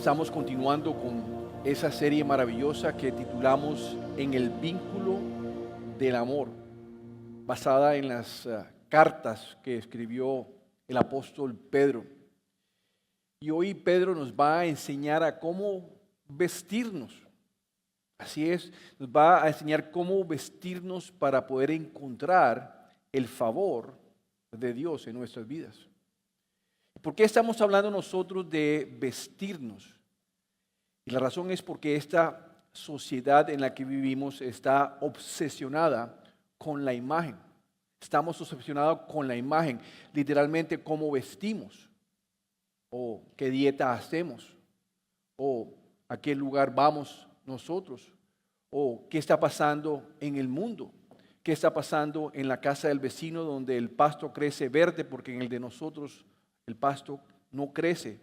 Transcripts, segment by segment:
Estamos continuando con esa serie maravillosa que titulamos En el vínculo del amor, basada en las cartas que escribió el apóstol Pedro. Y hoy Pedro nos va a enseñar a cómo vestirnos. Así es, nos va a enseñar cómo vestirnos para poder encontrar el favor de Dios en nuestras vidas. ¿Por qué estamos hablando nosotros de vestirnos? Y la razón es porque esta sociedad en la que vivimos está obsesionada con la imagen. Estamos obsesionados con la imagen, literalmente cómo vestimos, o qué dieta hacemos, o a qué lugar vamos nosotros, o qué está pasando en el mundo, qué está pasando en la casa del vecino donde el pasto crece verde porque en el de nosotros el pasto no crece.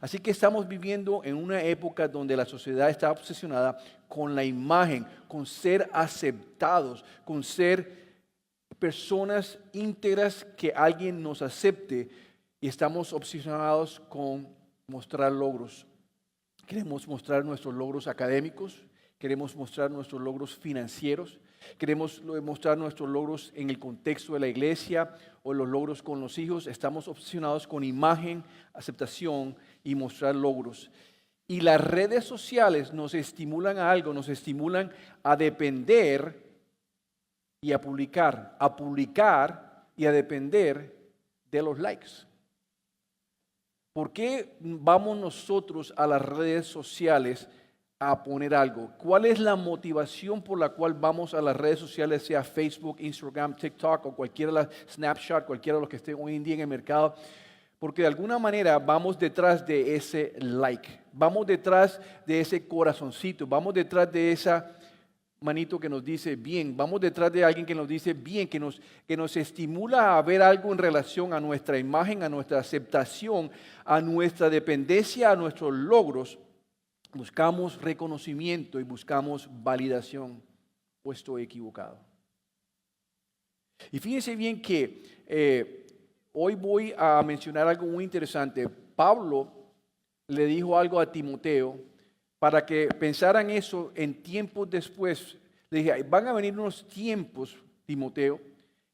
Así que estamos viviendo en una época donde la sociedad está obsesionada con la imagen, con ser aceptados, con ser personas íntegras que alguien nos acepte, y estamos obsesionados con mostrar logros. Queremos mostrar nuestros logros académicos, queremos mostrar nuestros logros financieros, queremos mostrar nuestros logros en el contexto de la iglesia o los logros con los hijos. Estamos obsesionados con imagen, aceptación y mostrar logros. Y las redes sociales nos estimulan a algo, nos estimulan a depender y a publicar y a depender de los likes. ¿Por qué vamos nosotros a las redes sociales a poner algo? ¿Cuál es la motivación por la cual vamos a las redes sociales, sea Facebook, Instagram, TikTok o cualquiera de las Snapchat, cualquiera de los que estén hoy en día en el mercado? Porque de alguna manera vamos detrás de ese like, vamos detrás de ese corazoncito, vamos detrás de esa manito que nos dice bien, vamos detrás de alguien que nos dice bien, que nos estimula a ver algo en relación a nuestra imagen, a nuestra aceptación, a nuestra dependencia, a nuestros logros. Buscamos reconocimiento y buscamos validación. ¿O estoy equivocado? Y fíjense bien que hoy voy a mencionar algo muy interesante. Pablo le dijo algo a Timoteo para que pensaran eso en tiempos después. Le dije, van a venir unos tiempos, Timoteo,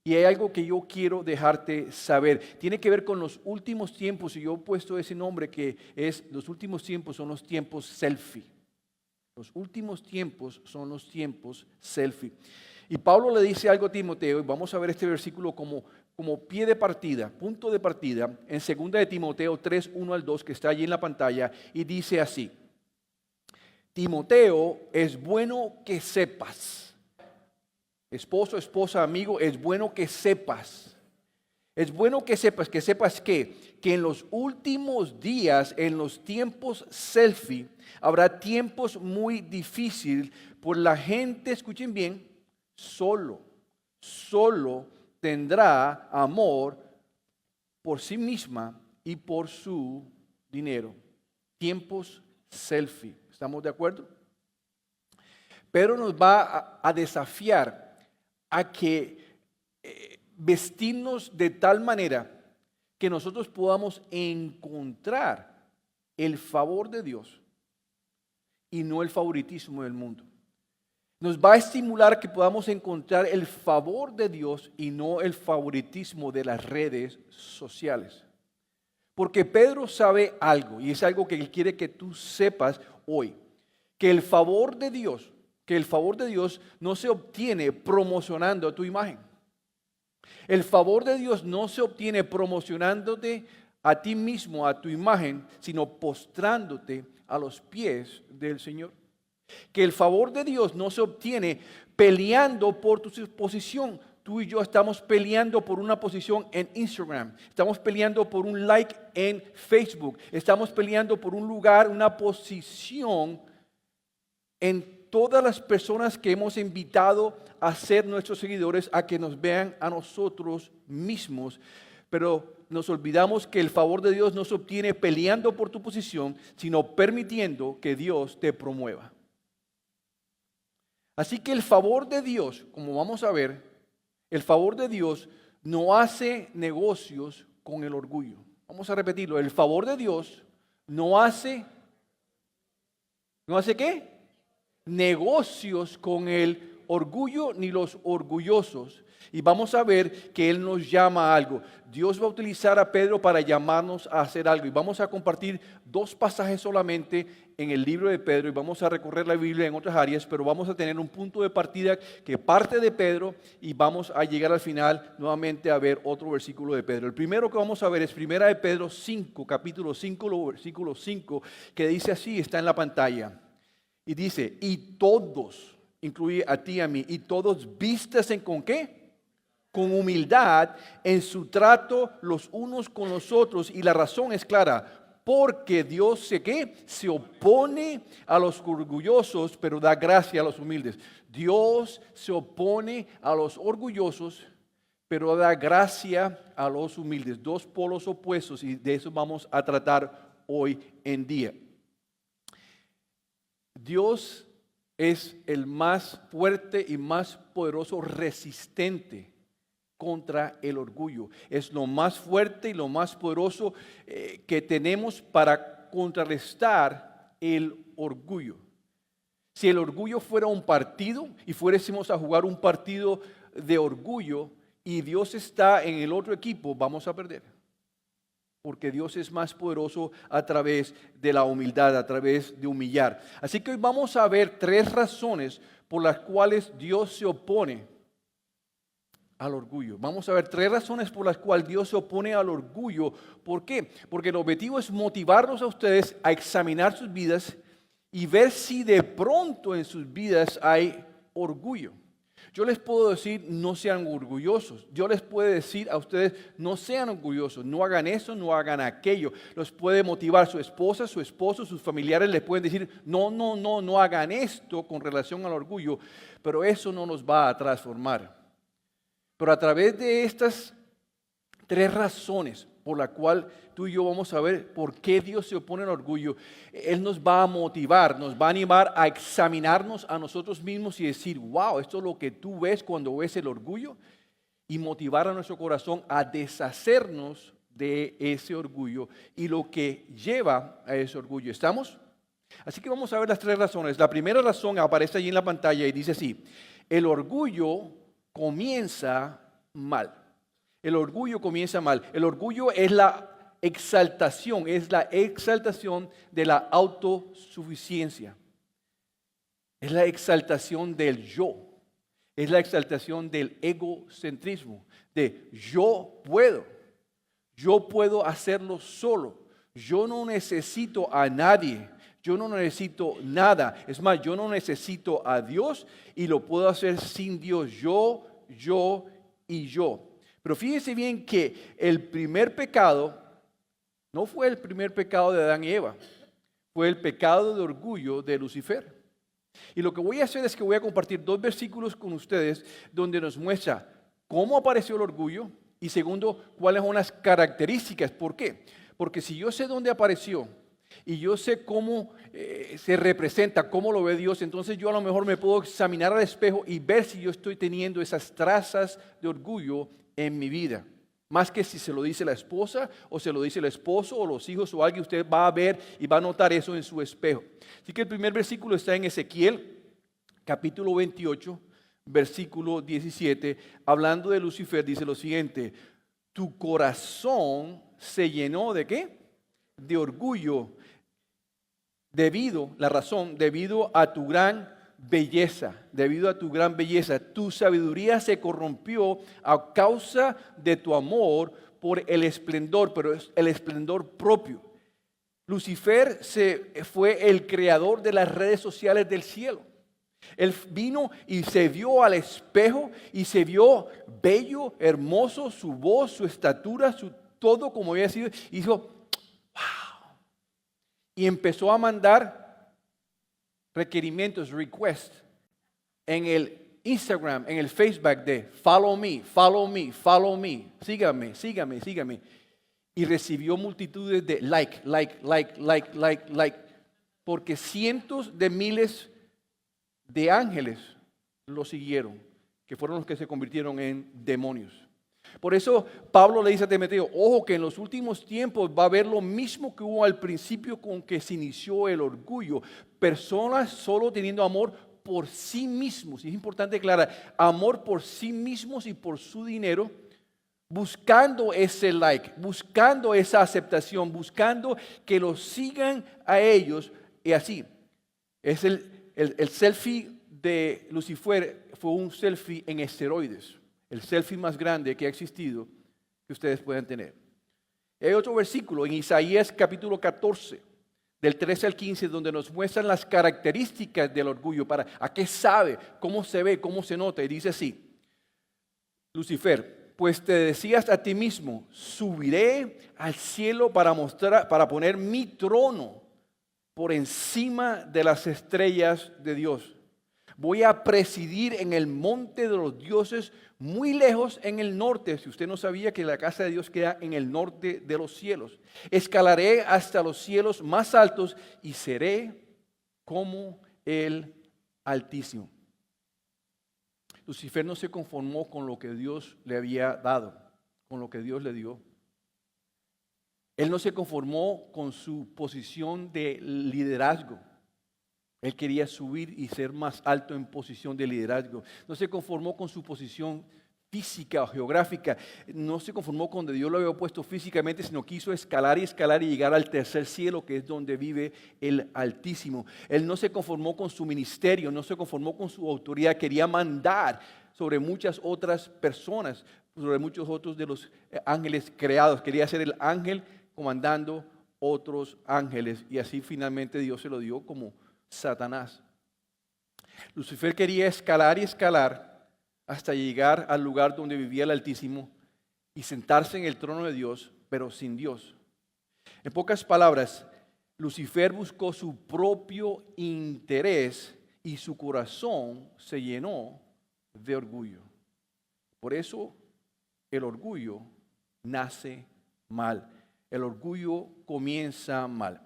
y hay algo que yo quiero dejarte saber. Tiene que ver con los últimos tiempos, y yo he puesto ese nombre que es, los últimos tiempos son los tiempos selfie. Los últimos tiempos son los tiempos selfie. Y Pablo le dice algo a Timoteo, y vamos a ver este versículo como pie de partida, punto de partida, en 2 de Timoteo 3, 1 al 2, que está allí en la pantalla, y dice así: Timoteo, es bueno que sepas, esposo, esposa, amigo, es bueno que sepas. Es bueno que sepas que en los últimos días, en los tiempos selfie, habrá tiempos muy difíciles por la gente, escuchen bien, solo tendrá amor por sí misma y por su dinero. Tiempos selfie. ¿Estamos de acuerdo? Pedro nos va a desafiar a que vestirnos de tal manera que nosotros podamos encontrar el favor de Dios y no el favoritismo del mundo. Nos va a estimular que podamos encontrar el favor de Dios y no el favoritismo de las redes sociales. Porque Pedro sabe algo, y es algo que él quiere que tú sepas hoy, que el favor de Dios no se obtiene promocionando tu imagen. El favor de Dios no se obtiene promocionándote a ti mismo, a tu imagen, sino postrándote a los pies del Señor. Que el favor de Dios no se obtiene peleando por tu posición. Tú y yo estamos peleando por una posición en Instagram, estamos peleando por un like en Facebook, estamos peleando por un lugar, una posición en todas las personas que hemos invitado a ser nuestros seguidores, a que nos vean a nosotros mismos. Pero nos olvidamos que el favor de Dios no se obtiene peleando por tu posición, sino permitiendo que Dios te promueva. Así que el favor de Dios, como vamos a ver, el favor de Dios no hace negocios con el orgullo. Vamos a repetirlo, el favor de Dios no hace ¿No hace qué? Negocios con el orgullo ni los orgullosos. Y vamos a ver que Él nos llama a algo. Dios va a utilizar a Pedro para llamarnos a hacer algo. Y vamos a compartir 2 pasajes solamente en el libro de Pedro. Y vamos a recorrer la Biblia en otras áreas. Pero vamos a tener un punto de partida que parte de Pedro. Y vamos a llegar al final nuevamente a ver otro versículo de Pedro. El primero que vamos a ver es 1 de Pedro 5, capítulo 5, versículo 5. Que dice así, está en la pantalla. Y dice, y todos, incluye a ti y a mí, y todos vístanse con ¿qué? Con humildad en su trato los unos con los otros. Y la razón es clara, porque Dios se opone a los orgullosos, pero da gracia a los humildes. Dios se opone a los orgullosos, pero da gracia a los humildes. 2 polos opuestos, y de eso vamos a tratar hoy en día. Dios es el más fuerte y más poderoso resistente contra el orgullo. Es lo más fuerte y lo más poderoso que tenemos para contrarrestar el orgullo. Si el orgullo fuera un partido y fuésemos a jugar un partido de orgullo y Dios está en el otro equipo, vamos a perder. Porque Dios es más poderoso a través de la humildad, a través de humillar. Así que hoy vamos a ver 3 razones por las cuales Dios se opone al orgullo. Vamos a ver 3 razones por las cuales Dios se opone al orgullo. ¿Por qué? Porque el objetivo es motivarlos a ustedes a examinar sus vidas y ver si de pronto en sus vidas hay orgullo. Yo les puedo decir, no sean orgullosos. Yo les puedo decir a ustedes, no sean orgullosos, no hagan eso, no hagan aquello. Los puede motivar su esposa, su esposo, sus familiares les pueden decir, no hagan esto con relación al orgullo, pero eso no nos va a transformar. Pero a través de estas 3 razones por la cual tú y yo vamos a ver por qué Dios se opone al orgullo, Él nos va a motivar, nos va a animar a examinarnos a nosotros mismos y decir, wow, esto es lo que tú ves cuando ves el orgullo, y motivar a nuestro corazón a deshacernos de ese orgullo y lo que lleva a ese orgullo. ¿Estamos? Así que vamos a ver las 3 razones. La primera razón aparece allí en la pantalla y dice así, el orgullo comienza mal. El orgullo comienza mal. El orgullo es la exaltación de la autosuficiencia. Es la exaltación del yo. Es la exaltación del egocentrismo. De yo puedo hacerlo solo. Yo no necesito a nadie. Yo no necesito nada. Es más, yo no necesito a Dios y lo puedo hacer sin Dios. Yo y yo. Pero fíjense bien que el primer pecado no fue el primer pecado de Adán y Eva. Fue el pecado de orgullo de Lucifer. Y lo que voy a hacer es que voy a compartir 2 versículos con ustedes donde nos muestra cómo apareció el orgullo y segundo, cuáles son las características. ¿Por qué? Porque si yo sé dónde apareció y yo sé cómo se representa, cómo lo ve Dios, entonces yo a lo mejor me puedo examinar al espejo y ver si yo estoy teniendo esas trazas de orgullo en mi vida. Más que si se lo dice la esposa o se lo dice el esposo o los hijos o alguien, usted va a ver y va a notar eso en su espejo. Así que el primer versículo está en Ezequiel, capítulo 28, versículo 17. Hablando de Lucifer, dice lo siguiente: tu corazón se llenó ¿de qué? De orgullo, debido a tu gran belleza, tu sabiduría se corrompió a causa de tu amor por el esplendor, pero es el esplendor propio. Lucifer fue el creador de las redes sociales del cielo. Él vino y se vio al espejo y se vio bello, hermoso, su voz, su estatura, su todo como había sido, y dijo, wow. Y empezó a mandar requerimientos, requests, en el Instagram, en el Facebook de follow me, sígame. Y recibió multitudes de like, porque cientos de miles de ángeles lo siguieron, que fueron los que se convirtieron en demonios. Por eso Pablo le dice a Timoteo, ojo que en los últimos tiempos va a haber lo mismo que hubo al principio con que se inició el orgullo. Personas solo teniendo amor por sí mismos. Y es importante aclarar, amor por sí mismos y por su dinero, buscando ese like, buscando esa aceptación, buscando que los sigan a ellos. Y así, es el selfie de Lucifer fue un selfie en esteroides. El selfie más grande que ha existido que ustedes puedan tener. Hay otro versículo en Isaías capítulo 14, del 13 al 15, donde nos muestran las características del orgullo, para a qué sabe, cómo se ve, cómo se nota. Y dice así, Lucifer, pues te decías a ti mismo, subiré al cielo para poner mi trono por encima de las estrellas de Dios. Voy a presidir en el monte de los dioses muy lejos en el norte. Si usted no sabía que la casa de Dios queda en el norte de los cielos. Escalaré hasta los cielos más altos y seré como el Altísimo. Lucifer no se conformó con lo que Dios le había dado, con lo que Dios le dio. Él no se conformó con su posición de liderazgo. Él quería subir y ser más alto en posición de liderazgo. No se conformó con su posición física o geográfica. No se conformó con donde Dios lo había puesto físicamente, sino quiso escalar y escalar y llegar al tercer cielo, que es donde vive el Altísimo. Él no se conformó con su ministerio, no se conformó con su autoridad. Quería mandar sobre muchas otras personas, sobre muchos otros de los ángeles creados. Quería ser el ángel comandando otros ángeles. Y así finalmente Dios se lo dio como Satanás. Lucifer quería escalar y escalar hasta llegar al lugar donde vivía el Altísimo y sentarse en el trono de Dios, pero sin Dios. En pocas palabras, Lucifer buscó su propio interés y su corazón se llenó de orgullo. Por eso el orgullo nace mal. El orgullo comienza mal.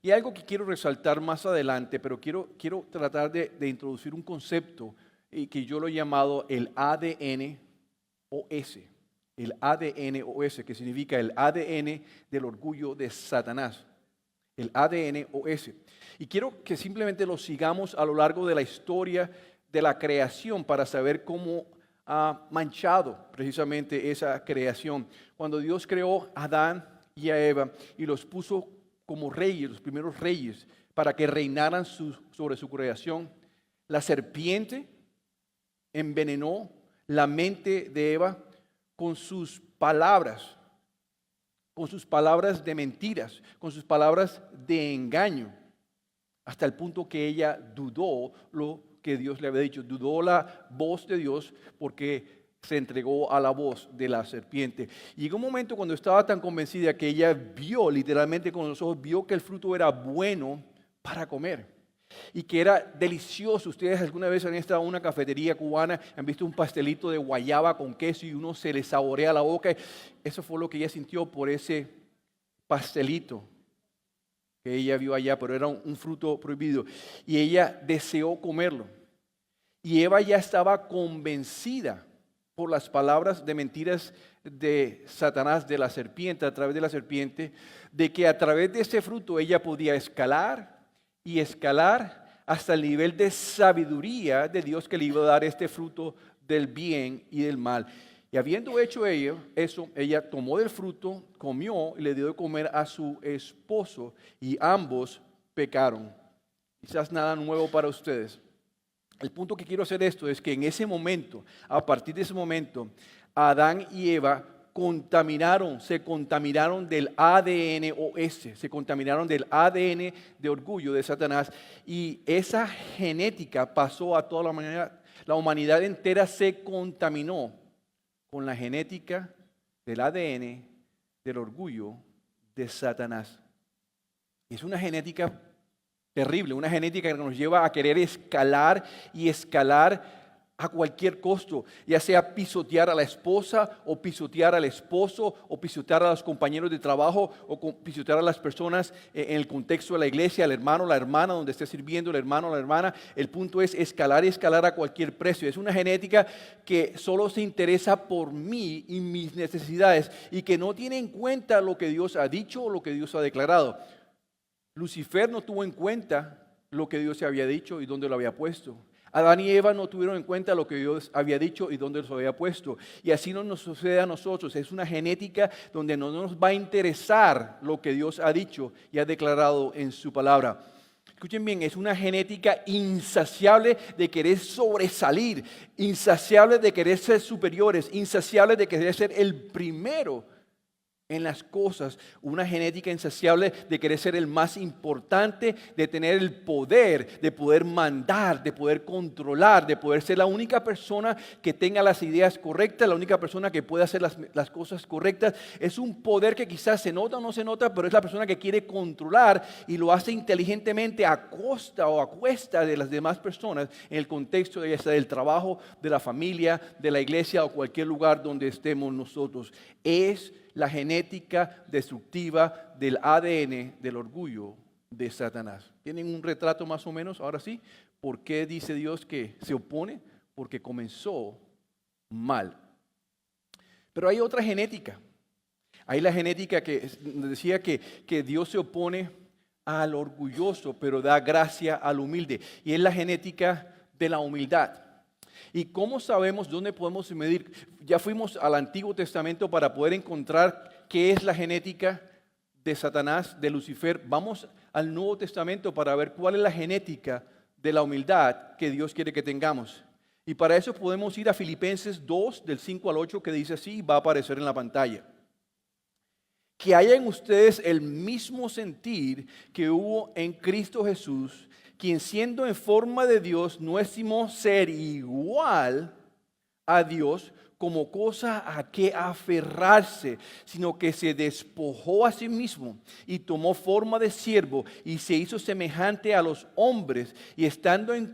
Y algo que quiero resaltar más adelante, pero quiero tratar de introducir un concepto que yo lo he llamado el ADN OS. El ADN OS, que significa el ADN del orgullo de Satanás. El ADN OS. Y quiero que simplemente lo sigamos a lo largo de la historia de la creación para saber cómo ha manchado precisamente esa creación. Cuando Dios creó a Adán y a Eva y los puso como reyes, los primeros reyes, para que reinaran sobre su creación, la serpiente envenenó la mente de Eva con sus palabras de mentiras, con sus palabras de engaño, hasta el punto que ella dudó lo que Dios le había dicho, dudó la voz de Dios porque se entregó a la voz de la serpiente. Y llegó un momento cuando estaba tan convencida que ella vio, literalmente con los ojos, vio que el fruto era bueno para comer y que era delicioso. Ustedes alguna vez han estado en una cafetería cubana, han visto un pastelito de guayaba con queso y uno se le saborea la boca. Eso fue lo que ella sintió por ese pastelito que ella vio allá, pero era un fruto prohibido. Y ella deseó comerlo. Y Eva ya estaba convencida por las palabras de mentiras de Satanás, de la serpiente, a través de la serpiente, de que a través de ese fruto ella podía escalar y escalar hasta el nivel de sabiduría de Dios que le iba a dar este fruto del bien y del mal. Y habiendo hecho eso, ella tomó del fruto, comió y le dio de comer a su esposo y ambos pecaron. Quizás nada nuevo para ustedes. El punto que quiero hacer esto es que en ese momento, a partir de ese momento, Adán y Eva se contaminaron del ADN OS, se contaminaron del ADN de orgullo de Satanás y esa genética pasó a toda la humanidad. La humanidad entera se contaminó con la genética del ADN del orgullo de Satanás. Es una genética terrible, una genética que nos lleva a querer escalar y escalar a cualquier costo, ya sea pisotear a la esposa o pisotear al esposo o pisotear a los compañeros de trabajo o pisotear a las personas en el contexto de la iglesia, al hermano, la hermana, donde esté sirviendo el hermano o la hermana. El punto es escalar y escalar a cualquier precio. Es una genética que solo se interesa por mí y mis necesidades y que no tiene en cuenta lo que Dios ha dicho o lo que Dios ha declarado. Lucifer no tuvo en cuenta lo que Dios se había dicho y dónde lo había puesto. Adán y Eva no tuvieron en cuenta lo que Dios había dicho y dónde los había puesto. Y así no nos sucede a nosotros. Es una genética donde no nos va a interesar lo que Dios ha dicho y ha declarado en su palabra. Escuchen bien, es una genética insaciable de querer sobresalir, insaciable de querer ser superiores, insaciable de querer ser el primero en las cosas, una genética insaciable de querer ser el más importante, de tener el poder, de poder mandar, de poder controlar, de poder ser la única persona que tenga las ideas correctas, la única persona que pueda hacer las cosas correctas. Es un poder que quizás se nota o no se nota, pero es la persona que quiere controlar y lo hace inteligentemente a costa o a cuesta de las demás personas en el contexto ya sea del trabajo, de la familia, de la iglesia o cualquier lugar donde estemos nosotros. Es la genética destructiva del ADN del orgullo de Satanás. ¿Tienen un retrato más o menos? Ahora sí, ¿por qué dice Dios que se opone? Porque comenzó mal. Pero hay otra genética. Hay la genética que decía que Dios se opone al orgulloso, pero da gracia al humilde. Y es la genética de la humildad. ¿Y cómo sabemos dónde podemos medir? Ya fuimos al Antiguo Testamento para poder encontrar qué es la genética de Satanás, de Lucifer. Vamos al Nuevo Testamento para ver cuál es la genética de la humildad que Dios quiere que tengamos. Y para eso podemos ir a Filipenses 2, del 5 al 8, que dice así, va a aparecer en la pantalla. Que haya en ustedes el mismo sentir que hubo en Cristo Jesús, quien siendo en forma de Dios no estimó ser igual a Dios como cosa a que aferrarse, sino que se despojó a sí mismo y tomó forma de siervo y se hizo semejante a los hombres y estando en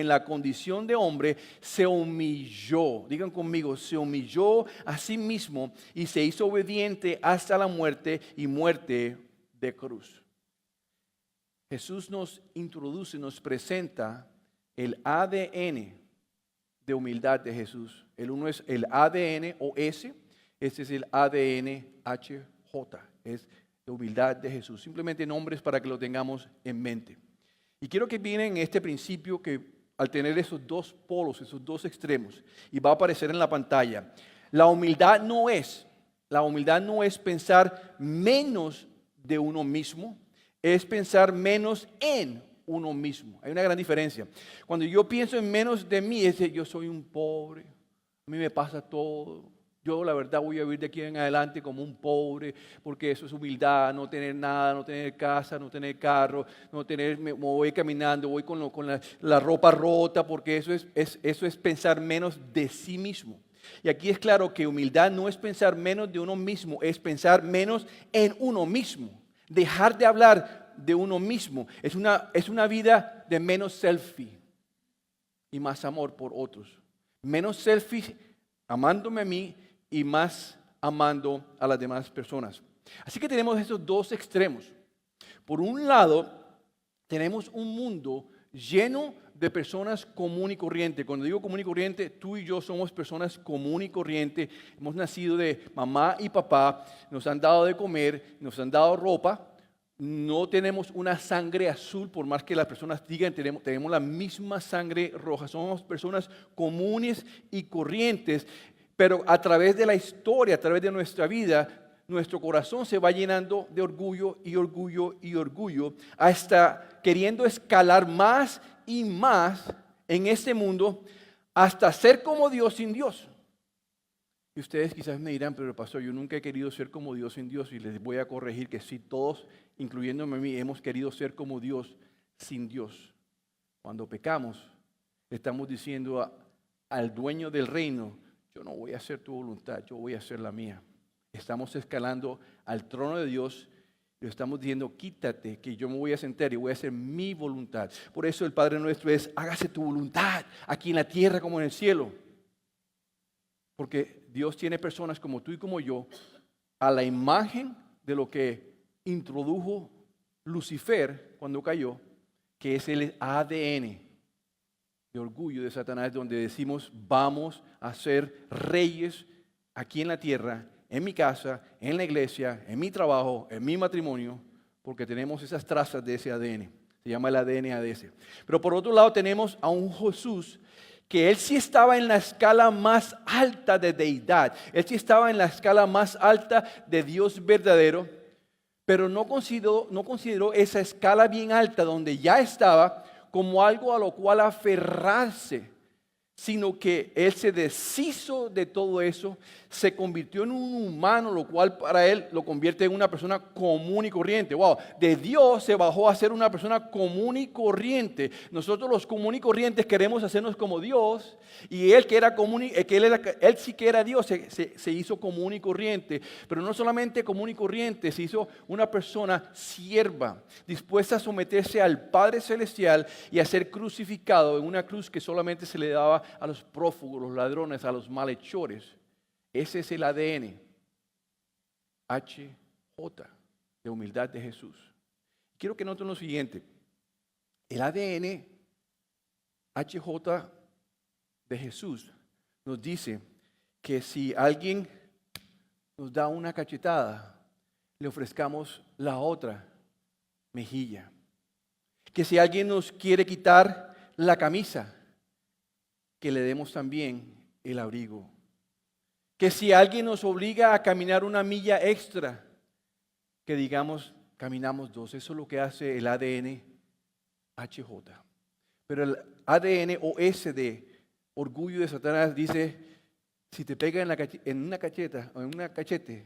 la condición de hombre, se humilló. Digan conmigo, se humilló a sí mismo y se hizo obediente hasta la muerte y muerte de cruz. Jesús nos introduce, nos presenta el ADN de humildad de Jesús. El uno es el ADN o S, este es el ADN HJ, es de humildad de Jesús. Simplemente nombres para que lo tengamos en mente. Y quiero que miren este principio que al tener esos dos polos, esos dos extremos, y va a aparecer en la pantalla, la humildad no es pensar menos de uno mismo, es pensar menos en uno mismo. Hay una gran diferencia. Cuando yo pienso en menos de mí, es que yo soy un pobre, a mí me pasa todo. Yo la verdad voy a vivir de aquí en adelante como un pobre, porque eso es humildad, no tener nada, no tener casa, no tener carro, me voy caminando, voy con la ropa rota, porque eso es pensar menos de sí mismo. Y aquí es claro que humildad no es pensar menos de uno mismo, es pensar menos en uno mismo. Dejar de hablar de uno mismo. Es una vida de menos selfie y más amor por otros. Menos selfie amándome a mí y más amando a las demás personas. Así que tenemos estos dos extremos. Por un lado, tenemos un mundo lleno de personas común y corriente. Cuando digo común y corriente, tú y yo somos personas común y corriente. Hemos nacido de mamá y papá, nos han dado de comer, nos han dado ropa. No tenemos una sangre azul, por más que las personas digan, tenemos la misma sangre roja. Somos personas comunes y corrientes, pero a través de la historia, a través de nuestra vida, nuestro corazón se va llenando de orgullo y orgullo y orgullo, hasta queriendo escalar más y más en este mundo, hasta ser como Dios sin Dios. Y ustedes quizás me dirán, pero pastor, yo nunca he querido ser como Dios sin Dios, y les voy a corregir que sí, todos, incluyéndome a mí, hemos querido ser como Dios sin Dios. Cuando pecamos, estamos diciendo al dueño del reino, yo no voy a hacer tu voluntad, yo voy a hacer la mía. Estamos escalando al trono de Dios Le estamos diciendo, quítate, que yo me voy a sentar y voy a hacer mi voluntad. Por eso el Padre nuestro es, hágase tu voluntad, aquí en la tierra como en el cielo. Porque Dios tiene personas como tú y como yo, a la imagen de lo que introdujo Lucifer cuando cayó, que es el ADN de orgullo de Satanás, donde decimos, vamos a ser reyes aquí en la tierra, en mi casa, en la iglesia, en mi trabajo, en mi matrimonio, porque tenemos esas trazas de ese ADN. Se llama el ADN ADS. Pero por otro lado tenemos a un Jesús que él sí estaba en la escala más alta de deidad. Él sí estaba en la escala más alta de Dios verdadero, pero no consideró esa escala bien alta donde ya estaba como algo a lo cual aferrarse, sino que él se deshizo de todo eso, se convirtió en un humano, lo cual para él lo convierte en una persona común y corriente. Wow, de Dios se bajó a ser una persona común y corriente. Nosotros los común y corrientes queremos hacernos como Dios, y él que era común, él sí que era Dios, se hizo común y corriente, pero no solamente común y corriente, se hizo una persona sierva, dispuesta a someterse al Padre Celestial y a ser crucificado en una cruz que solamente se le daba a los prófugos, los ladrones, a los malhechores. Ese es el ADN HJ de humildad de Jesús. Quiero que noten lo siguiente. El ADN HJ de Jesús nos dice que si alguien nos da una cachetada, le ofrezcamos la otra mejilla. Que si alguien nos quiere quitar la camisa, que le demos también el abrigo. Que si alguien nos obliga a caminar una milla extra, que digamos, caminamos 2. Eso es lo que hace el ADN HJ. Pero el ADN OS de orgullo de Satanás dice, si te pega en una cacheta o en una cachete,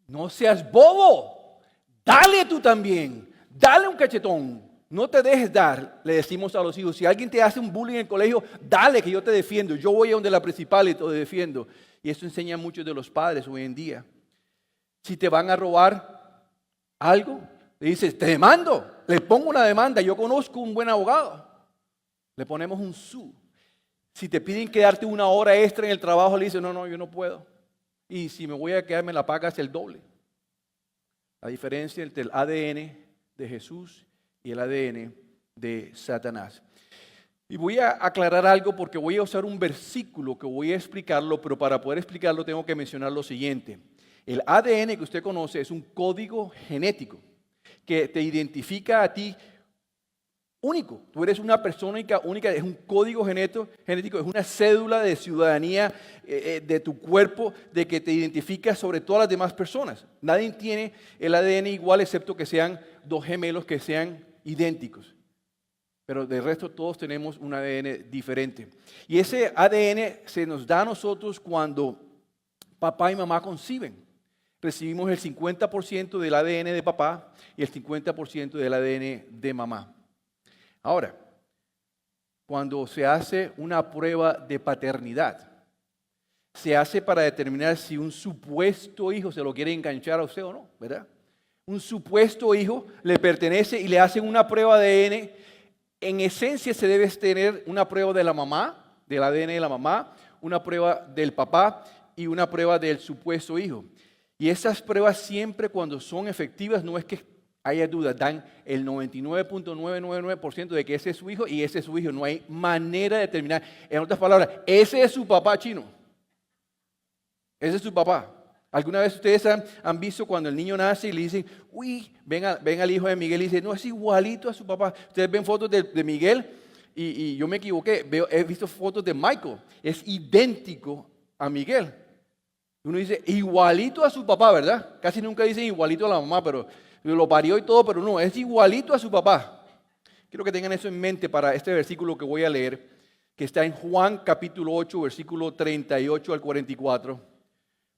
no seas bobo, dale tú también, dale un cachetón. No te dejes dar, le decimos a los hijos. Si alguien te hace un bullying en el colegio, dale que yo te defiendo. Yo voy a donde la principal y te defiendo. Y eso enseña a muchos de los padres hoy en día. Si te van a robar algo, le dices, te demando, le pongo una demanda. Yo conozco un buen abogado. Le ponemos un su. Si te piden quedarte una hora extra en el trabajo, le dices, no, yo no puedo. Y si me voy a quedar, me la pagas el doble. La diferencia entre el ADN de Jesús y el ADN de Satanás. Y voy a aclarar algo porque voy a usar un versículo que voy a explicarlo, pero para poder explicarlo tengo que mencionar lo siguiente. El ADN que usted conoce es un código genético que te identifica a ti único. Tú eres una persona única, es un código genético, es una cédula de ciudadanía de tu cuerpo, de que te identifica sobre todas las demás personas. Nadie tiene el ADN igual excepto que sean dos gemelos que sean idénticos. Pero de resto todos tenemos un ADN diferente. Y ese ADN se nos da a nosotros cuando papá y mamá conciben. Recibimos el 50% del ADN de papá y el 50% del ADN de mamá. Ahora, cuando se hace una prueba de paternidad, se hace para determinar si un supuesto hijo se lo quiere enganchar a usted o no, ¿verdad? Un supuesto hijo le pertenece y le hacen una prueba de ADN. En esencia se debe tener una prueba de la mamá, del ADN de la mamá, una prueba del papá y una prueba del supuesto hijo. Y esas pruebas siempre cuando son efectivas no es que haya dudas, dan el 99.999% de que ese es su hijo y ese es su hijo. No hay manera de determinar. En otras palabras, ese es su papá chino. Ese es su papá. ¿Alguna vez ustedes han visto cuando el niño nace y le dicen, uy, ven al hijo de Miguel y dice, no, es igualito a su papá? Ustedes ven fotos de Miguel y yo me equivoqué. He visto fotos de Michael. Es idéntico a Miguel. Uno dice, igualito a su papá, ¿verdad? Casi nunca dicen igualito a la mamá, pero lo parió y todo, pero no, es igualito a su papá. Quiero que tengan eso en mente para este versículo que voy a leer, que está en Juan capítulo 8, versículo 38 al 44.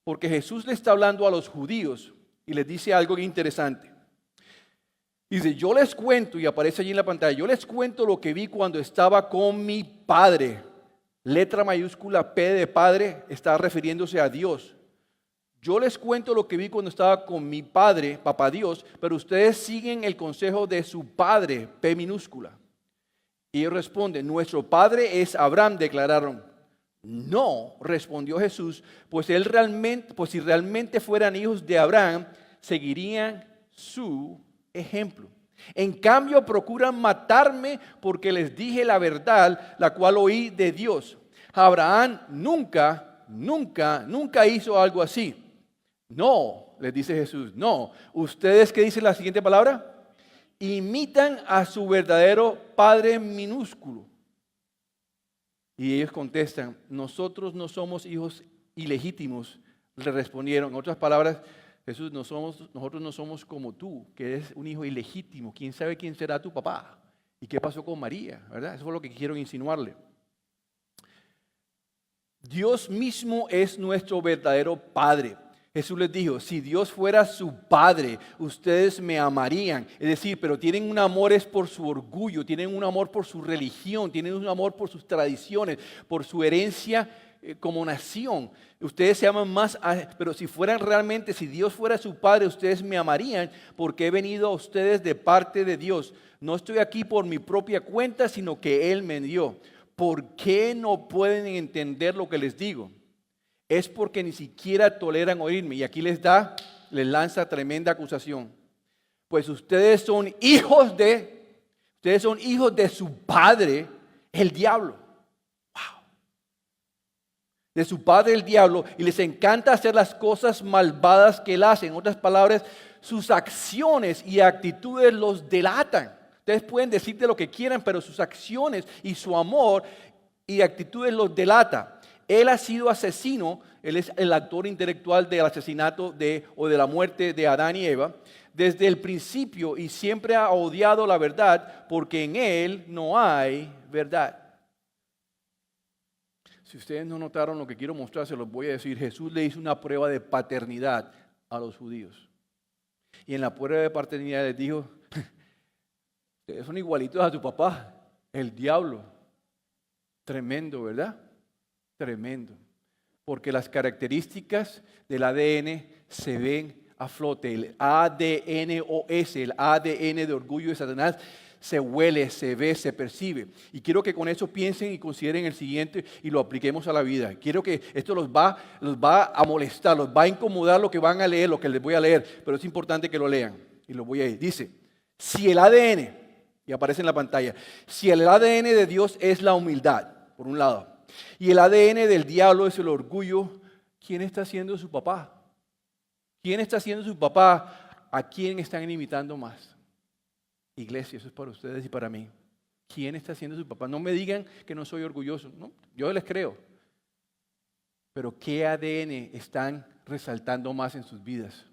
Porque Jesús le está hablando a los judíos y les dice algo interesante. Dice, yo les cuento, y aparece allí en la pantalla, yo les cuento lo que vi cuando estaba con mi Padre. Letra mayúscula P de Padre está refiriéndose a Dios. Yo les cuento lo que vi cuando estaba con mi padre, papá Dios, pero ustedes siguen el consejo de su padre, P minúscula. Y ellos responden, nuestro padre es Abraham, declararon. No, respondió Jesús, pues si realmente fueran hijos de Abraham, seguirían su ejemplo. En cambio, procuran matarme porque les dije la verdad, la cual oí de Dios. Abraham nunca hizo algo así. No, les dice Jesús, no. ¿Ustedes qué dicen la siguiente palabra? Imitan a su verdadero padre minúsculo. Y ellos contestan, nosotros no somos hijos ilegítimos. Le respondieron, en otras palabras, Jesús, nosotros no somos como tú, que eres un hijo ilegítimo. ¿Quién sabe quién será tu papá? ¿Y qué pasó con María? ¿Verdad? Eso fue lo que quiero insinuarle. Dios mismo es nuestro verdadero Padre. Jesús les dijo, si Dios fuera su Padre, ustedes me amarían. Es decir, pero tienen un amor es por su orgullo, tienen un amor por su religión, tienen un amor por sus tradiciones, por su herencia como nación. Ustedes se aman más, pero si Dios fuera su Padre, ustedes me amarían porque he venido a ustedes de parte de Dios. No estoy aquí por mi propia cuenta, sino que Él me envió. ¿Por qué no pueden entender lo que les digo? Es porque ni siquiera toleran oírme. Y aquí les lanza tremenda acusación. Pues ustedes son hijos de su padre, el diablo. Wow. De su padre, el diablo. Y les encanta hacer las cosas malvadas que él hace. En otras palabras, sus acciones y actitudes los delatan. Ustedes pueden decirte lo que quieran, pero sus acciones y su amor y actitudes los delata. Él ha sido asesino, él es el actor intelectual del asesinato o de la muerte de Adán y Eva, desde el principio y siempre ha odiado la verdad porque en él no hay verdad. Si ustedes no notaron lo que quiero mostrar, se los voy a decir. Jesús le hizo una prueba de paternidad a los judíos. Y en la prueba de paternidad les dijo, ustedes son igualitos a tu papá, el diablo. Tremendo, ¿verdad? Tremendo. Porque las características del ADN se ven a flote. El ADN-OS, el ADN de orgullo de Satanás, se huele, se ve, se percibe. Y quiero que con eso piensen y consideren el siguiente y lo apliquemos a la vida. Quiero que esto los va a molestar, los va a incomodar lo que van a leer, lo que les voy a leer, pero es importante que lo lean. Y lo voy a ir. Dice, si el ADN, y aparece en la pantalla, si el ADN de Dios es la humildad, por un lado, y el ADN del diablo es el orgullo, ¿quién está siendo su papá? ¿Quién está siendo su papá? ¿A quién están imitando más? Iglesia, eso es para ustedes y para mí. ¿Quién está siendo su papá? No me digan que no soy orgulloso. No, yo les creo. Pero ¿qué ADN están resaltando más en sus vidas?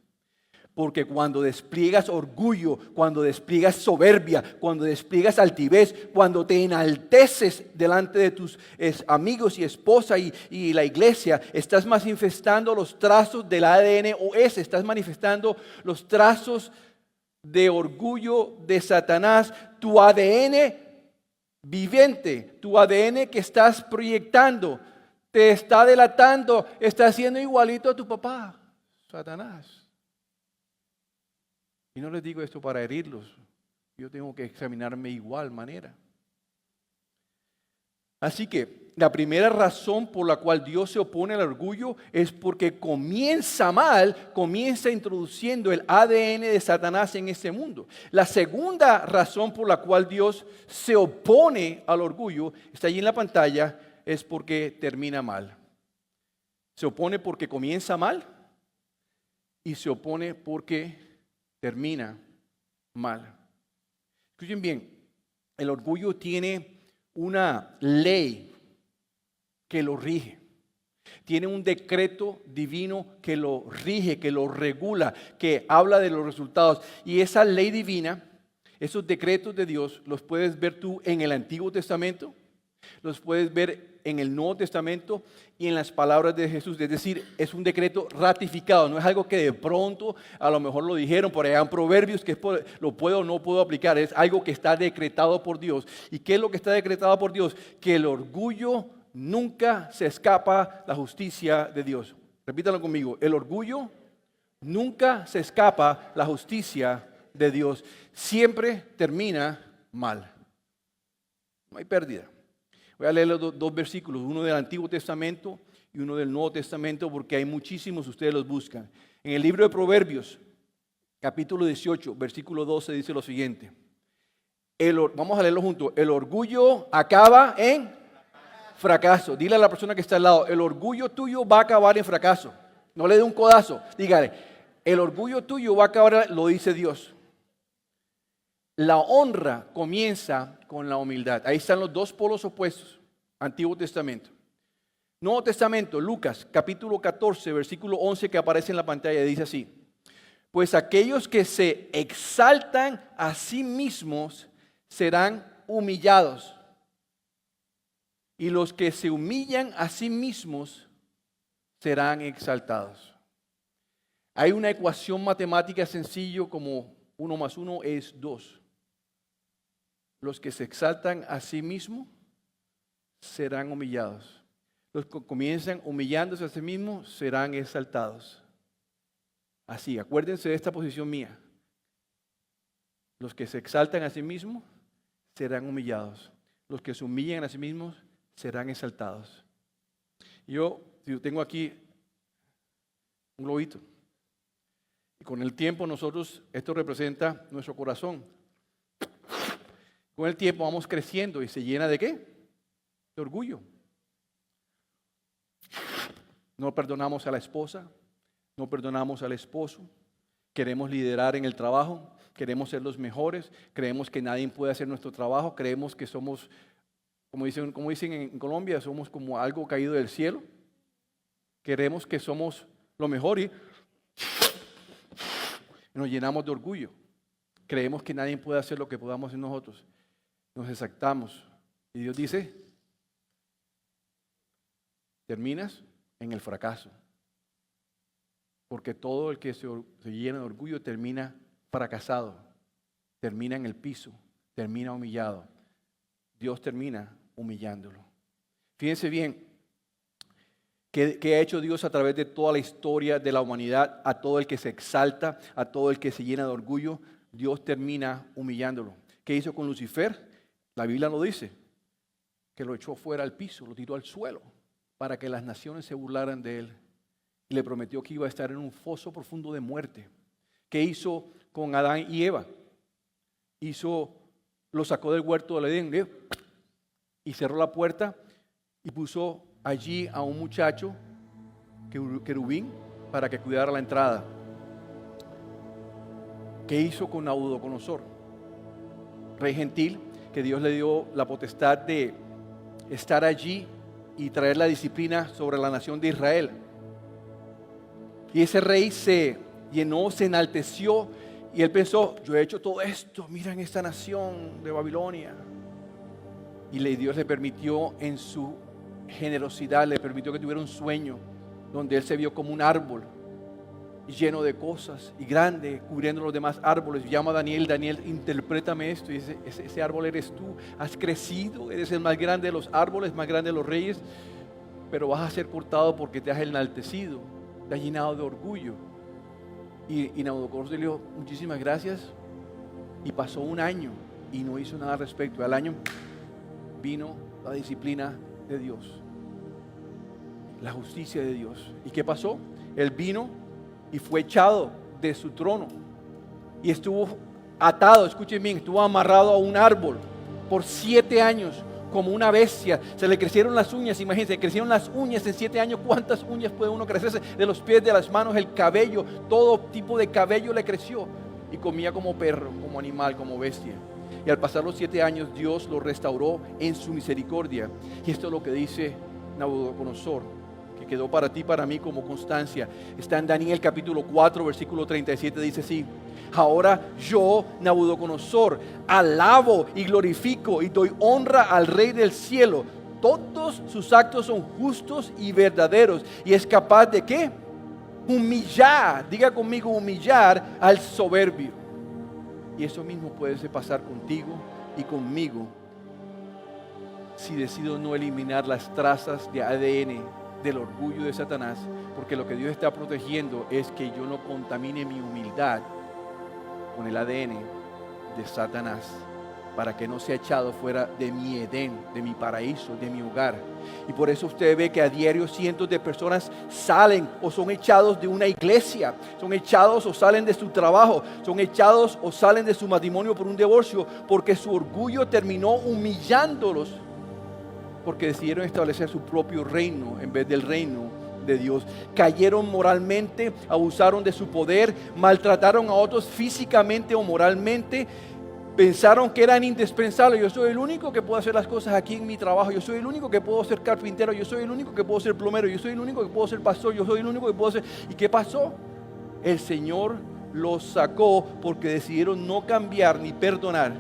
Porque cuando despliegas orgullo, cuando despliegas soberbia, cuando despliegas altivez, cuando te enalteces delante de tus amigos y esposa y la iglesia, estás manifestando los trazos del ADN OS, estás manifestando los trazos de orgullo de Satanás, tu ADN viviente, tu ADN que estás proyectando, te está delatando, está siendo igualito a tu papá, Satanás. Y no les digo esto para herirlos. Yo tengo que examinarme de igual manera. Así que la primera razón por la cual Dios se opone al orgullo es porque comienza introduciendo el ADN de Satanás en este mundo. La segunda razón por la cual Dios se opone al orgullo, está allí en la pantalla, es porque termina mal. Se opone porque comienza mal y se opone porque termina mal. Escuchen bien, el orgullo tiene una ley que lo rige. Tiene un decreto divino que lo rige, que lo regula, que habla de los resultados. Y esa ley divina, esos decretos de Dios, los puedes ver tú en el Antiguo Testamento, los puedes ver en el Nuevo Testamento y en las palabras de Jesús. Es decir, es un decreto ratificado, no es algo que de pronto a lo mejor lo dijeron por allá en Proverbios que lo puedo o no puedo aplicar. Es algo que está decretado por Dios. ¿Y qué es lo que está decretado por Dios? Que el orgullo nunca se escapa la justicia de Dios. Repítalo conmigo. El orgullo nunca se escapa la justicia de Dios. Siempre termina mal. No hay pérdida. Voy a leer los dos versículos, uno del Antiguo Testamento y uno del Nuevo Testamento, porque hay muchísimos, ustedes los buscan. En el libro de Proverbios, capítulo 18, versículo 12, dice lo siguiente. Vamos a leerlo juntos. El orgullo acaba en fracaso. Dile a la persona que está al lado, el orgullo tuyo va a acabar en fracaso. No le dé un codazo. Dígale, el orgullo tuyo va a acabar, lo dice Dios. La honra comienza con la humildad. Ahí están los dos polos opuestos. Antiguo Testamento. Nuevo Testamento, Lucas, capítulo 14, versículo 11 que aparece en la pantalla, dice así. Pues aquellos que se exaltan a sí mismos serán humillados. Y los que se humillan a sí mismos serán exaltados. Hay una ecuación matemática sencilla como 1 más 1 es 2. Los que se exaltan a sí mismos serán humillados. Los que comienzan humillándose a sí mismos serán exaltados. Así, acuérdense de esta posición mía. Los que se exaltan a sí mismos serán humillados. Los que se humillan a sí mismos serán exaltados. Yo tengo aquí un globito. Y con el tiempo esto representa nuestro corazón. Con el tiempo vamos creciendo y se llena ¿de qué? De orgullo. No perdonamos a la esposa, no perdonamos al esposo, queremos liderar en el trabajo, queremos ser los mejores, creemos que nadie puede hacer nuestro trabajo, creemos que somos, como dicen en Colombia, somos como algo caído del cielo, queremos que somos lo mejor y nos llenamos de orgullo, creemos que nadie puede hacer lo que podamos hacer nosotros. Nos exaltamos y Dios dice, terminas en el fracaso. Porque todo el que se llena de orgullo termina fracasado, termina en el piso, termina humillado. Dios termina humillándolo. Fíjense bien, ¿qué ha hecho Dios a través de toda la historia de la humanidad? A todo el que se exalta, a todo el que se llena de orgullo, Dios termina humillándolo. ¿Qué hizo con Lucifer? La Biblia lo dice, que lo echó fuera al piso, lo tiró al suelo, para que las naciones se burlaran de él. Y le prometió que iba a estar en un foso profundo de muerte. ¿Qué hizo con Adán y Eva? Lo sacó del huerto del Edén y cerró la puerta y puso allí a un muchacho, querubín, para que cuidara la entrada. ¿Qué hizo con Nabucodonosor? Rey gentil, que Dios le dio la potestad de estar allí y traer la disciplina sobre la nación de Israel. Y ese rey se llenó, se enalteció y él pensó, yo he hecho todo esto, miren esta nación de Babilonia. Y Dios le permitió en su generosidad, le permitió que tuviera un sueño donde él se vio como un árbol lleno de cosas y grande, cubriendo los demás árboles. Llama a Daniel, interprétame esto. Y dice, ese árbol eres tú, has crecido, eres el más grande de los árboles, más grande de los reyes, pero vas a ser cortado porque te has enaltecido, te has llenado de orgullo. Y Nabucodonosor le dijo, muchísimas gracias, y pasó un año y no hizo nada al respecto. Al año vino la disciplina de Dios, la justicia de Dios. ¿Y qué pasó? Él vino y fue echado de su trono y estuvo atado, escuchen bien, estuvo amarrado a un árbol por 7 años como una bestia. Se le crecieron las uñas, imagínense, crecieron las uñas en 7 años. ¿Cuántas uñas puede uno crecerse? De los pies, de las manos, el cabello, todo tipo de cabello le creció y comía como perro, como animal, como bestia. Y al pasar los 7 años Dios lo restauró en su misericordia. Y esto es lo que dice Nabucodonosor, que quedó para ti, para mí como constancia. Está en Daniel capítulo 4, versículo 37, dice así: ahora yo, Nabucodonosor, alabo y glorifico y doy honra al Rey del cielo. Todos sus actos son justos y verdaderos, y es capaz de ¿qué? Humillar, diga conmigo, humillar al soberbio. Y eso mismo puede pasar contigo y conmigo si decido no eliminar las trazas de ADN del orgullo de Satanás, porque lo que Dios está protegiendo es que yo no contamine mi humildad con el ADN de Satanás, para que no sea echado fuera de mi Edén, de mi paraíso, de mi hogar. Y por eso usted ve que a diario cientos de personas salen o son echados de una iglesia, son echados o salen de su trabajo, son echados o salen de su matrimonio por un divorcio, porque su orgullo terminó humillándolos, porque decidieron establecer su propio reino en vez del reino de Dios. Cayeron moralmente, abusaron de su poder, maltrataron a otros físicamente o moralmente. Pensaron que eran indispensables. Yo soy el único que puedo hacer las cosas aquí en mi trabajo. Yo soy el único que puedo ser carpintero. Yo soy el único que puedo ser plomero. Yo soy el único que puedo ser pastor. Yo soy el único que puedo ser... ¿Y qué pasó? El Señor los sacó porque decidieron no cambiar ni perdonar,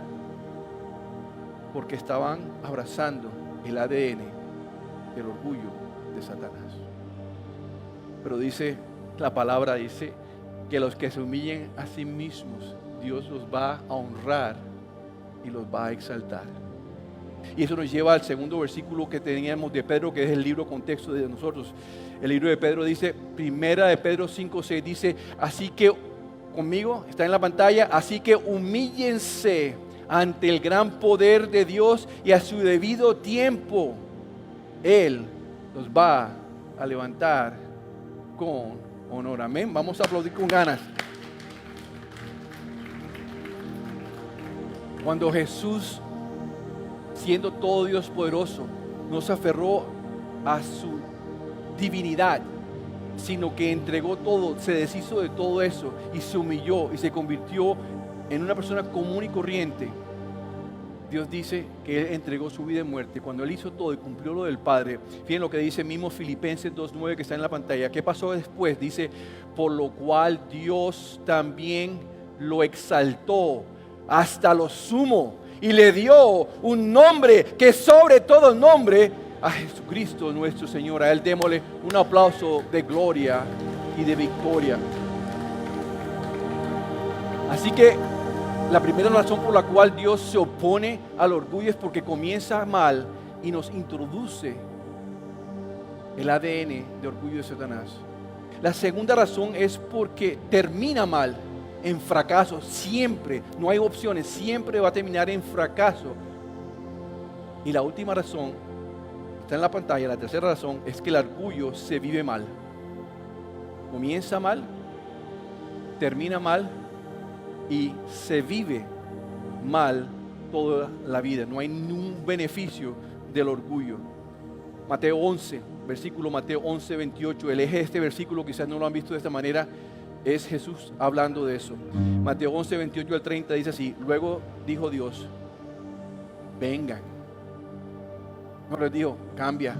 porque estaban abrazando el ADN del orgullo de Satanás. Pero dice, la palabra dice que los que se humillen a sí mismos, Dios los va a honrar y los va a exaltar. Y eso nos lleva al segundo versículo que teníamos de Pedro, que es el libro contexto de nosotros. El libro de Pedro dice, primera de Pedro 5:6, dice, así que, conmigo, está en la pantalla, así que humíllense ante el gran poder de Dios y a su debido tiempo Él los va a levantar con honor. Amén. Vamos a aplaudir con ganas. Cuando Jesús, siendo todo Dios poderoso, no se aferró a su divinidad, sino que entregó todo, se deshizo de todo eso y se humilló y se convirtió en una persona común y corriente. Dios dice que Él entregó su vida en muerte. Cuando Él hizo todo y cumplió lo del Padre, fíjense lo que dice mismo Filipenses 2:9 que está en la pantalla. ¿Qué pasó después? Dice, por lo cual Dios también lo exaltó hasta lo sumo y le dio un nombre que sobre todo nombre, a Jesucristo nuestro Señor. A Él démosle un aplauso de gloria y de victoria. Así que la primera razón por la cual Dios se opone al orgullo es porque comienza mal y nos introduce el ADN de orgullo de Satanás. La segunda razón es porque termina mal, en fracaso, siempre, no hay opciones, siempre va a terminar en fracaso. Y la última razón, está en la pantalla, la tercera razón, es que el orgullo se vive mal. Comienza mal, termina mal y se vive mal toda la vida. No hay ningún beneficio del orgullo. Mateo 11, versículo Mateo 11, 28, el eje de este versículo, quizás no lo han visto de esta manera, es Jesús hablando de eso. Mateo 11, 28 al 30 dice así, luego dijo Dios, vengan. No les dijo, cambia,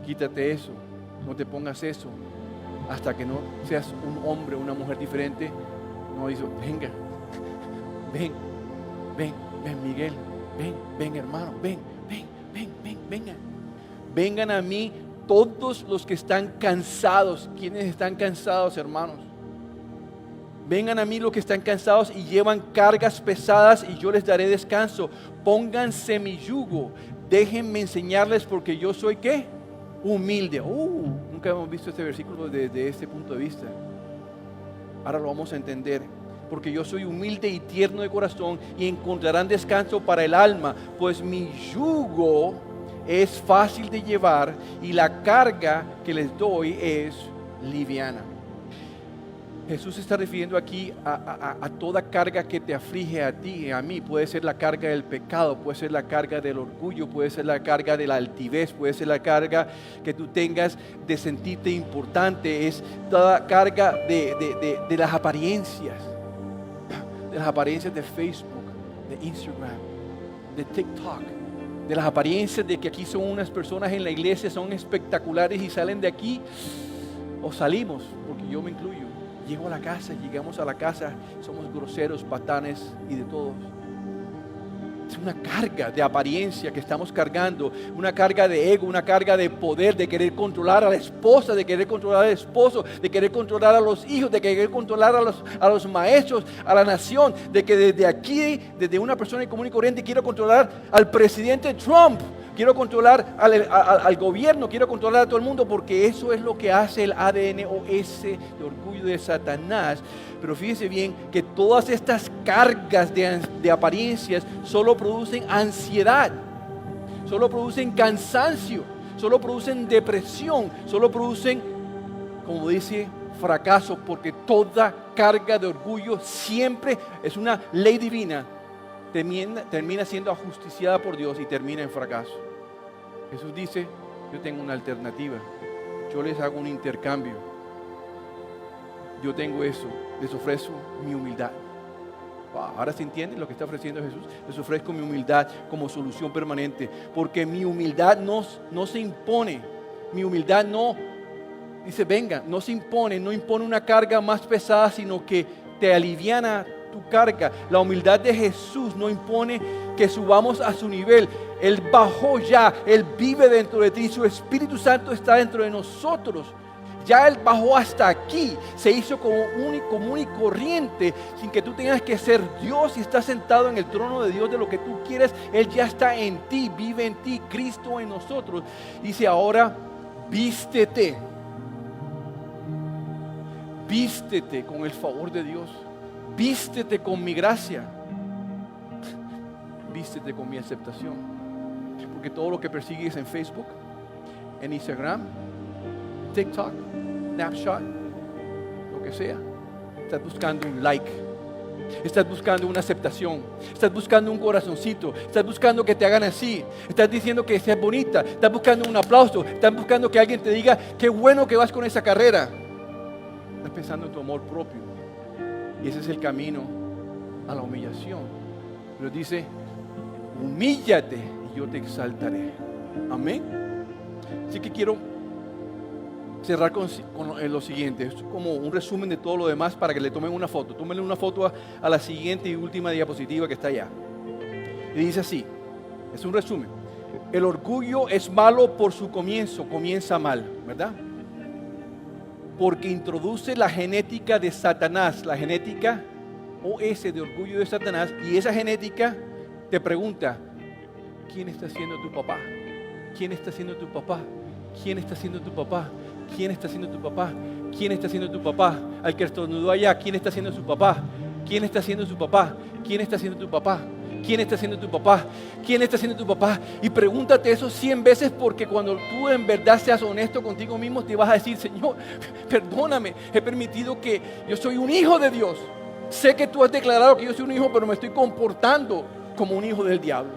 quítate eso, no te pongas eso, hasta que no seas un hombre o una mujer diferente. No dijo, venga, ven Miguel, ven hermano, vengan. Vengan a mí todos los que están cansados. ¿Quiénes están cansados, hermanos? Vengan a mí los que están cansados y llevan cargas pesadas y yo les daré descanso. Pónganse mi yugo. Déjenme enseñarles porque yo soy ¿qué? Humilde. Nunca hemos visto este versículo desde este punto de vista. Ahora lo vamos a entender. Porque yo soy humilde y tierno de corazón y encontrarán descanso para el alma. Pues mi yugo es fácil de llevar y la carga que les doy es liviana. Jesús se está refiriendo aquí a toda carga que te aflige a ti y a mí. Puede ser la carga del pecado, puede ser la carga del orgullo, puede ser la carga de la altivez, puede ser la carga que tú tengas de sentirte importante. Es toda carga de las apariencias. De las apariencias de Facebook, de Instagram, de TikTok. De las apariencias de que aquí son unas personas en la iglesia, son espectaculares y salen de aquí o salimos, porque yo me incluyo. Llego a la casa, llegamos a la casa, somos groseros, patanes y de todos. Es una carga de apariencia que estamos cargando, una carga de ego, una carga de poder, de querer controlar a la esposa, de querer controlar al esposo, de querer controlar a los hijos, de querer controlar a los maestros, a la nación, de que desde aquí, desde una persona común y corriente, quiero controlar al presidente Trump, quiero controlar al gobierno, quiero controlar a todo el mundo, porque eso es lo que hace el ADN o ese de orgullo de Satanás. Pero fíjese bien que todas estas cargas de apariencias solo producen ansiedad, solo producen cansancio, solo producen depresión, solo producen, como dice, fracaso, porque toda carga de orgullo siempre es una ley divina, termina siendo ajusticiada por Dios y termina en fracaso. Jesús dice, yo tengo una alternativa, yo les hago un intercambio, yo tengo eso, les ofrezco mi humildad. Wow, ahora se entiende lo que está ofreciendo Jesús. Les ofrezco mi humildad como solución permanente, porque mi humildad no se impone, mi humildad no dice venga, no se impone, no impone una carga más pesada, sino que te aliviana tu carga. La humildad de Jesús no impone que subamos a su nivel. Él bajó ya, Él vive dentro de ti, su Espíritu Santo está dentro de nosotros. Ya Él bajó hasta aquí, se hizo como común y corriente, sin que tú tengas que ser Dios y está sentado en el trono de Dios de lo que tú quieres. Él ya está en ti, vive en ti, Cristo en nosotros. Dice ahora, vístete. Vístete con el favor de Dios. Vístete con mi gracia. Vístete con mi aceptación. Porque todo lo que persigues en Facebook, en Instagram, TikTok, Snapchat, lo que sea, estás buscando un like, estás buscando una aceptación, estás buscando un corazoncito, estás buscando que te hagan así, estás diciendo que seas bonita, estás buscando un aplauso, estás buscando que alguien te diga qué bueno que vas con esa carrera. Estás pensando en tu amor propio y ese es el camino a la humillación. Pero dice, humíllate y yo te exaltaré. Amén. Así que quiero cerrar con lo siguiente. Es como un resumen de todo lo demás para que le tomen una foto. Tómenle una foto a la siguiente y última diapositiva que está allá. Y dice así, es un resumen. El orgullo es malo por su comienzo, comienza mal, ¿verdad? Porque introduce la genética de Satanás, la genética OS de orgullo de Satanás, y esa genética te pregunta, ¿quién está siendo tu papá? ¿Quién está siendo tu papá? ¿Quién está siendo tu papá? ¿Quién está siendo tu papá? ¿Quién está siendo tu papá? Al que estornudó allá, ¿quién está siendo su papá? ¿Quién está siendo su papá? ¿Quién está siendo tu papá? ¿Quién está siendo tu papá? ¿Quién está siendo tu papá? Y pregúntate eso 100 veces, porque cuando tú en verdad seas honesto contigo mismo, te vas a decir, Señor, perdóname, he permitido que yo soy un hijo de Dios. Sé que tú has declarado que yo soy un hijo, pero me estoy comportando como un hijo del diablo.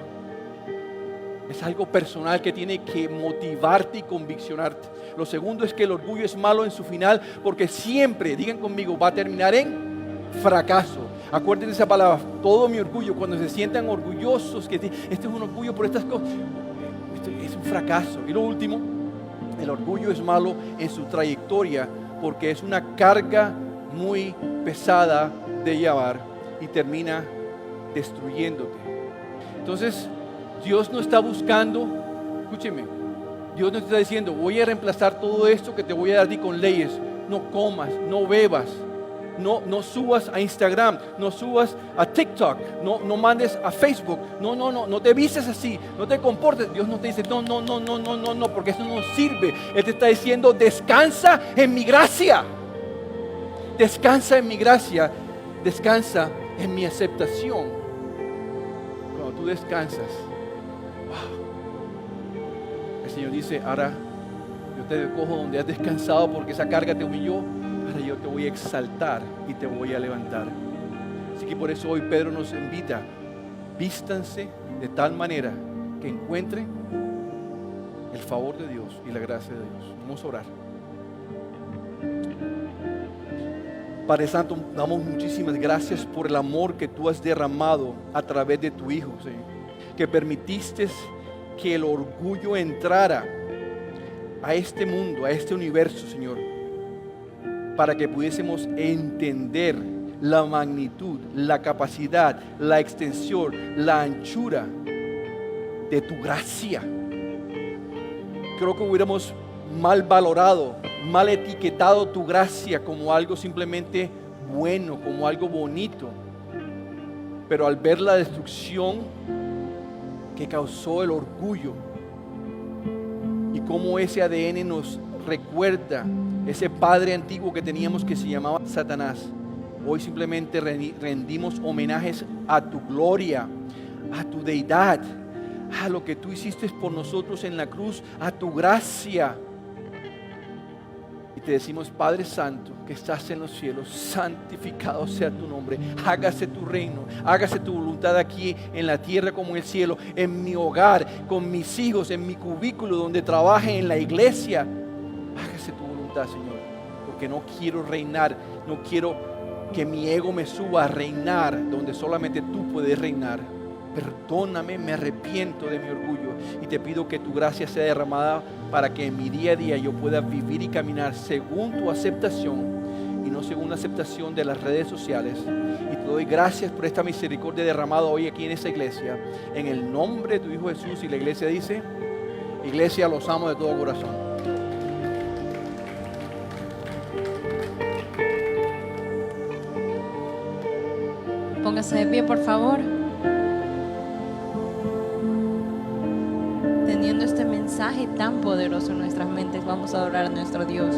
Es algo personal que tiene que motivarte y conviccionarte. Lo segundo es que el orgullo es malo en su final, porque siempre, digan conmigo, va a terminar en fracaso. Acuérdense esa palabra, todo mi orgullo, cuando se sientan orgullosos, que este es un orgullo por estas cosas, esto es un fracaso. Y lo último, el orgullo es malo en su trayectoria, porque es una carga muy pesada de llevar y termina destruyéndote. Entonces, Dios no está buscando, escúcheme, Dios no está diciendo, voy a reemplazar todo esto que te voy a dar a ti con leyes. No comas, no bebas, no subas a Instagram, no subas a TikTok, no mandes a Facebook, no te vistes así, no te comportes. Dios no te dice, no, porque eso no sirve. Él te está diciendo, descansa en mi gracia. Descansa en mi gracia, descansa en mi aceptación. Cuando tú descansas, el Señor dice, ahora yo te cojo donde has descansado porque esa carga te humilló. Ahora yo te voy a exaltar y te voy a levantar. Así que por eso hoy Pedro nos invita, vístanse de tal manera que encuentren el favor de Dios y la gracia de Dios. Vamos a orar. Padre Santo, damos muchísimas gracias por el amor que tú has derramado a través de tu Hijo, Señor. Que permitiste que el orgullo entrara a este mundo, a este universo, Señor, para que pudiésemos entender la magnitud, la capacidad, la extensión, la anchura de tu gracia. Creo que hubiéramos mal valorado, mal etiquetado tu gracia como algo simplemente bueno, como algo bonito. Pero al ver la destrucción que causó el orgullo, cómo ese ADN nos recuerda ese padre antiguo que teníamos que se llamaba Satanás. Hoy simplemente rendimos homenajes a tu gloria, a tu deidad, a lo que tú hiciste por nosotros en la cruz, a tu gracia. Y te decimos, Padre Santo, que estás en los cielos, santificado sea tu nombre. Hágase tu reino, hágase tu voluntad aquí en la tierra como en el cielo, en mi hogar, con mis hijos, en mi cubículo donde trabaje, en la iglesia. Hágase tu voluntad, Señor, porque no quiero reinar, no quiero que mi ego me suba a reinar donde solamente tú puedes reinar. Perdóname, me arrepiento de mi orgullo y te pido que tu gracia sea derramada para que en mi día a día yo pueda vivir y caminar según tu aceptación y no según la aceptación de las redes sociales. Y te doy gracias por esta misericordia derramada hoy aquí en esta iglesia, en el nombre de tu Hijo Jesús. Y la iglesia dice, iglesia, los amo de todo corazón. Póngase de pie, por favor. Teniendo este mensaje tan poderoso en nuestras mentes, vamos a adorar a nuestro Dios.